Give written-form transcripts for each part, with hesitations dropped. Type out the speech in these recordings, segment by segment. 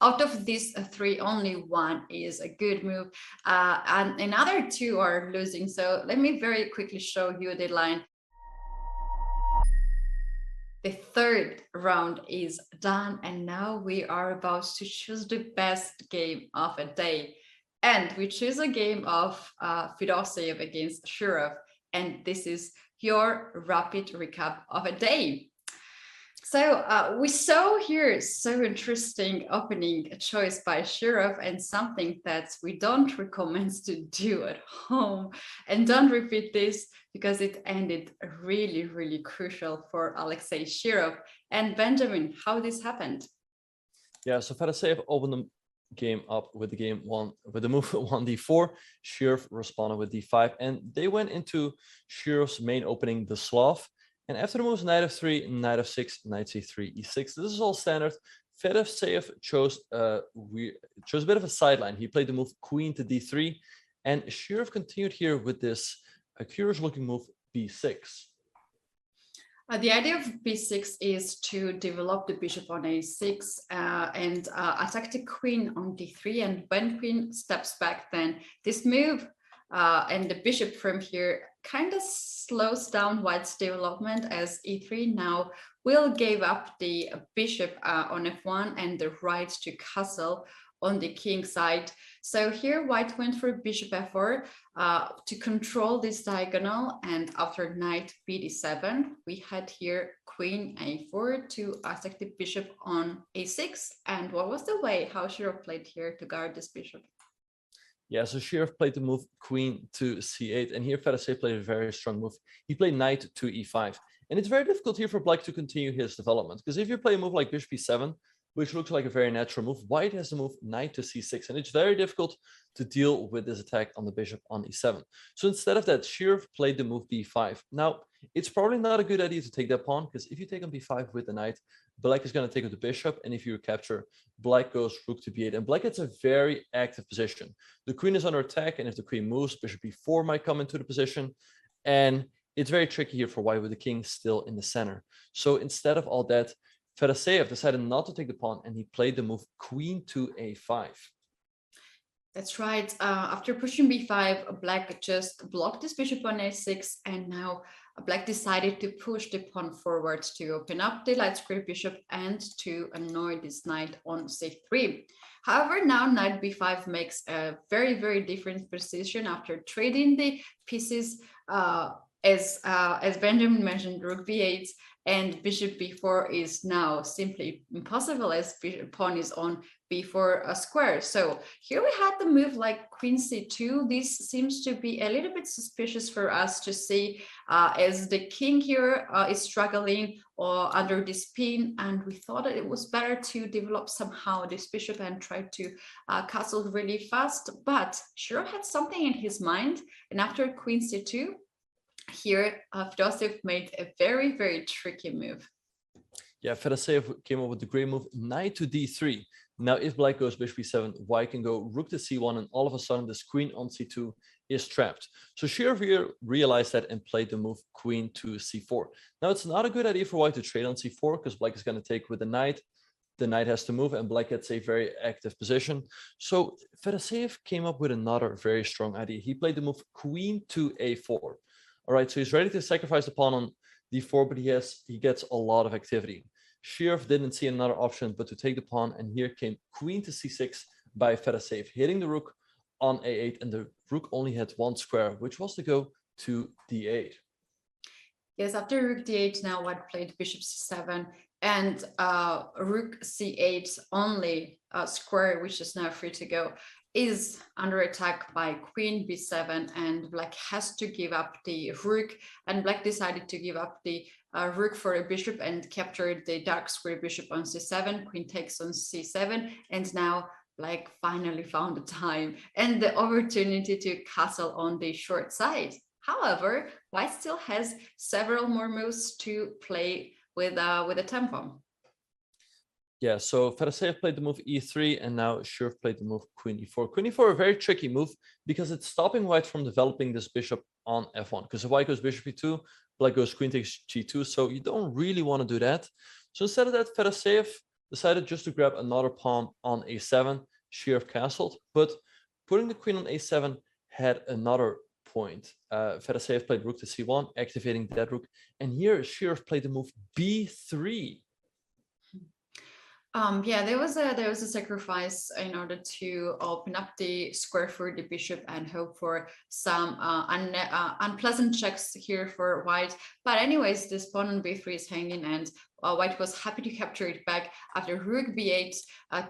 out of these three, only one is a good move, and another two are losing. So let me very quickly show you the line. The third round is done, and now we are about to choose the best game of a day. And we choose a game of Fedoseev against Shirov, and this is your rapid recap of a day. So we saw here so interesting opening choice by Shirov, and something that we don't recommend to do at home. And don't repeat this, because it ended really, really crucial for Alexei Shirov. And Benjamin, how this happened? Yeah, so Fedoseev opened the game up with the move 1d4. Shirov responded with d5, and they went into Shirov's main opening, the Slav. And after the moves knight f3, knight f6, knight c3, e6, this is all standard. Fedoseev chose a bit of a sideline. He played the move queen to d3, and Shirov continued here with this curious-looking move b6. The idea of b6 is to develop the bishop on a6 and attack the queen on d3. And when queen steps back, then this move and the bishop from here kind of slows down white's development, as e3 now will give up the bishop on f1 and the right to castle on the king side. So here white went for bishop f4 to control this diagonal, and after knight bd7 we had here queen a4 to attack the bishop on a6. And what was the way how Shirov played here to guard this bishop? Yeah, so Shirov played the move queen to c8, and here Fedoseev played a very strong move. He played knight to e5, and it's very difficult here for black to continue his development, because if you play a move like bishop e7, which looks like a very natural move, white has the move knight to c6, and it's very difficult to deal with this attack on the bishop on e7. So instead of that, Shirov played the move b5. Now, it's probably not a good idea to take that pawn, because if you take on b5 with the knight, black is going to take on the bishop, and if you capture, black goes rook to b8, and black gets a very active position. The queen is under attack, and if the queen moves, bishop b4 might come into the position, and it's very tricky here for white with the king still in the center. So instead of all that, Fedoseev decided not to take the pawn, and he played the move queen to a5. That's right. After pushing b5, black just blocked this bishop on a6, and now black decided to push the pawn forward to open up the light square bishop and to annoy this knight on c3. However, now knight b5 makes a very, very different position after trading the pieces, as Benjamin mentioned, rook b8, and bishop b4 is now simply impossible, as pawn is on b4 square. So here we had the move like queen c2. This seems to be a little bit suspicious for us to see, as the king here is struggling or under this pin, and we thought that it was better to develop somehow this bishop and try to castle really fast. But Shirov had something in his mind, and after queen c2, here Fedoseev made a very, very tricky move. Yeah, Fedoseev came up with the great move knight to d3. Now, if black goes bishop b7, white can go rook to c1, and all of a sudden this queen on c2 is trapped. So Shirov here realized that and played the move queen to c4. Now, it's not a good idea for white to trade on c4, because black is going to take with the knight. The knight has to move, and black gets a very active position. So Fedoseev came up with another very strong idea. He played the move queen to a4. All right, so he's ready to sacrifice the pawn on d4, but he gets a lot of activity. Shirov didn't see another option but to take the pawn, and here came queen to c6 by Fedoseev, hitting the rook on a8, and the rook only had one square, which was to go to d8. Yes, after rook d8, now white played bishop c7, and rook c8 only square, which is now free to go, is under attack by queen b7, and black has to give up the rook, and black decided to give up the rook for a bishop and captured the dark square bishop on c7. Queen takes on c7, and now black finally found the time and the opportunity to castle on the short side. However, white still has several more moves to play with a tempo. Yeah, so Fedoseev played the move e3, and now Shirov played the move queen e4. Queen e4, a very tricky move, because it's stopping white from developing this bishop on f1. Because if white goes bishop e2, black goes queen takes g2, so you don't really want to do that. So instead of that, Fedoseev decided just to grab another pawn on a7. Shirov castled, but putting the queen on a7 had another point. Fedoseev played rook to c1, activating that rook, and here Shirov played the move b3. Yeah, there was a sacrifice in order to open up the square for the bishop and hope for some unpleasant checks here for white. But anyways, this pawn on b3 is hanging, and white was happy to capture it back after rook b8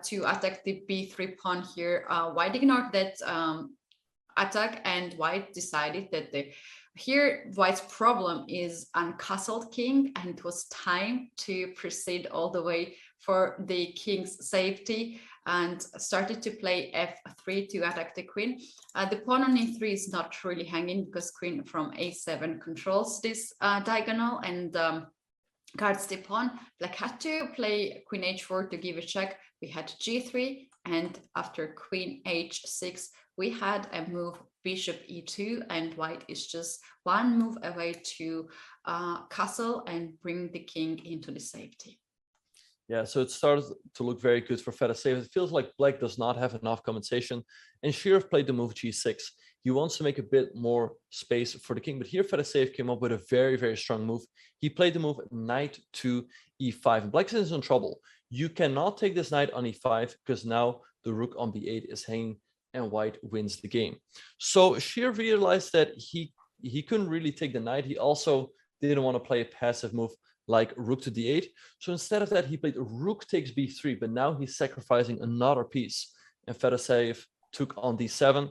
to attack the b3 pawn here. White ignored that attack, and white decided that here white's problem is uncastled king, and it was time to proceed all the way for the king's safety, and started to play f3 to attack the queen. The pawn on e3 is not really hanging because queen from a7 controls this diagonal and guards the pawn. Black had to play queen h4 to give a check. We had g3, and after queen h6 we had a move bishop e2, and white is just one move away to castle and bring the king into the safety. Yeah, so it started to look very good for Fedoseev. It feels like black does not have enough compensation, and Shirov played the move g6. He wants to make a bit more space for the king, but here Fedoseev came up with a very, very strong move. He played the move knight to e5, and black is in trouble. You cannot take this knight on e5 because now the rook on b8 is hanging, and white wins the game. So Shirov realized that he couldn't really take the knight. He also didn't want to play a passive move like rook to d8. So instead of that, he played rook takes b3, but now he's sacrificing another piece. And Fedoseev took on d7,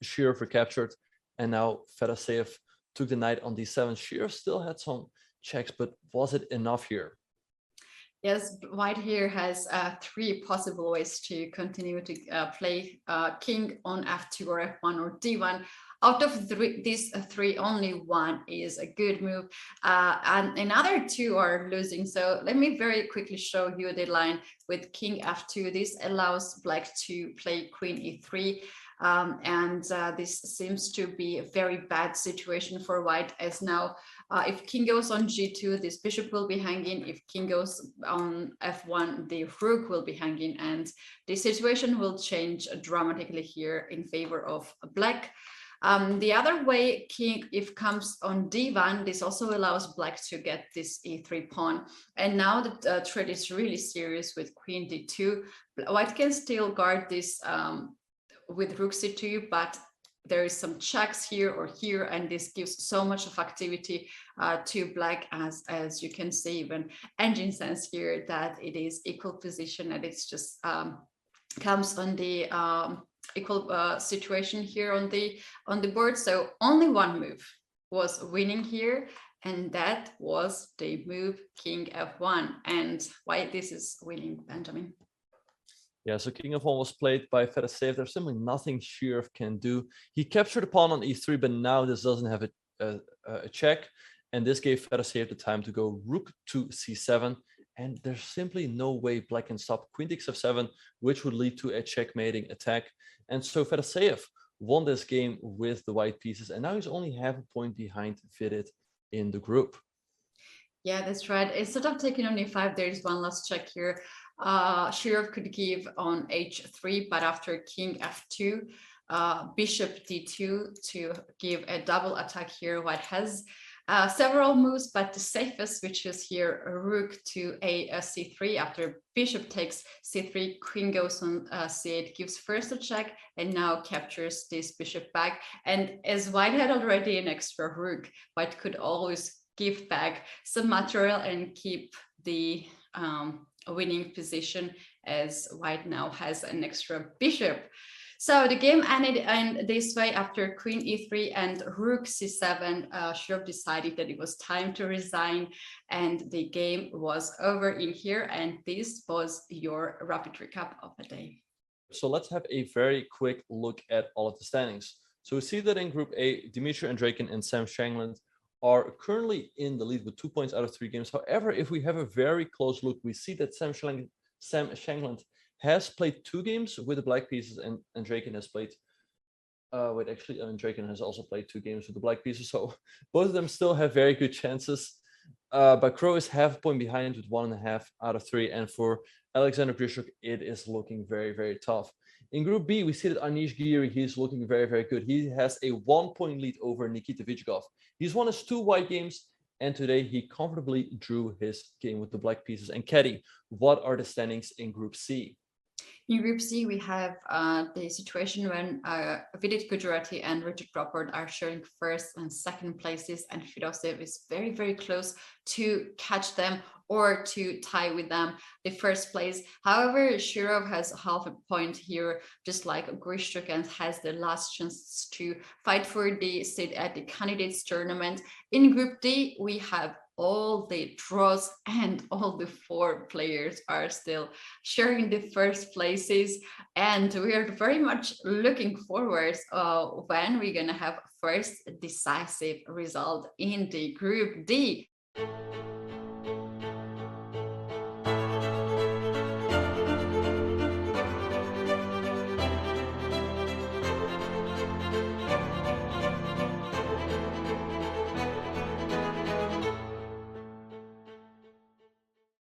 Shirov recaptured, and now Fedoseev took the knight on d7. Shirov still had some checks, but was it enough here? Yes, white here has three possible ways to continue to play king on f2 or f1 or d1. Out of these three, only one is a good move, and another two are losing. So let me very quickly show you the line with king f2. This allows black to play queen e3. And this seems to be a very bad situation for white, as now if king goes on g2, this bishop will be hanging. If king goes on f1, the rook will be hanging, and the situation will change dramatically here in favor of black. The other way, king if comes on d1, this also allows black to get this e3 pawn, and now the threat is really serious with queen d2. White can still guard this with rook c2, but there is some checks here or here, and this gives so much of activity to black, as you can see even engine sense here that it is equal position, and it's just comes on the equal situation here on the board. So only one move was winning here, and that was the move king f1, and why this is winning, Benjamin. Yeah, so king f1 was played by Fedoseev. There's simply nothing Shirov can do. He captured the pawn on e3, but now this doesn't have a check, and this gave Fedoseev the time to go rook to c7, and there's simply no way black can stop queen takes f7, which would lead to a checkmating attack. And so Fedoseev won this game with the white pieces, and now he's only half a point behind FIDE in the group. Yeah, that's right. Instead of taking on e5, there is one last check here. Shirov could give on h3, but after king f2, bishop d2 to give a double attack here. White has several moves, but the safest, which is here, rook to c3. After bishop takes c3, queen goes on c8, gives first a check, and now captures this bishop back. And as white had already an extra rook, white could always give back some material and keep the winning position, as white now has an extra bishop. So the game ended in this way. After queen e3 and rook c7, Shirov decided that it was time to resign, and the game was over in here. And this was your rapid recap of the day. So let's have a very quick look at all of the standings. So we see that in Group A, Dmitry Andreikin and Sam Shankland are currently in the lead with 2 points out of 3 games. However, if we have a very close look, we see that Sam Shankland has played 2 games with the black pieces, and Andreikin has played Andreikin has also played 2 games with the black pieces. So both of them still have very good chances But Crow is half a point behind with 1.5 out of 3. And for Alexander Grishuk, it is looking very, very tough. In Group B, we see that Anish Giri, he's looking very, very good. He has a 1-point lead over Nikita Vichkov. He's won his 2 white games, and today he comfortably drew his game with the black pieces. And Keddy, what are the standings in Group C? In Group C, we have the situation when Vidit Gujarati and Richard Crawford are sharing first and second places, and Fedoseev is very, very close to catch them or to tie with them the first place. However, Shirov has half a point here, just like Grishuk, and has the last chance to fight for the seat at the candidates tournament. In Group D, we have all the draws and all the 4 players are still sharing the first places, and we are very much looking forward when we're gonna have first decisive result in the Group D.